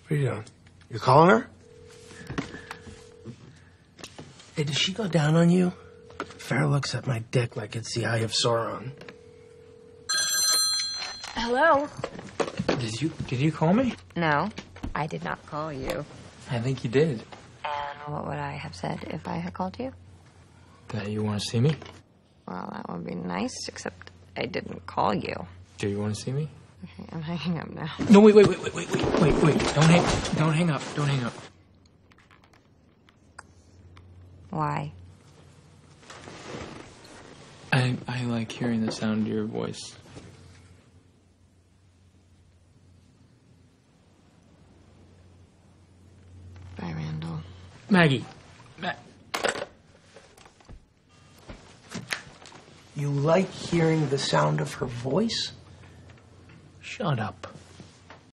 What are you doing? You calling her? Hey, did she go down on you? Farrah looks at my dick like it's the Eye of Sauron. Hello? Did you call me? No, I did not call you. I think you did. And what would I have said if I had called you? That you want to see me? Well, that would be nice, except I didn't call you. Do you want to see me? Okay, I'm hanging up now. No, wait. Don't hang up. Why? I like hearing the sound of your voice. Bye, Randall. Maggie. You like hearing the sound of her voice? Shut up.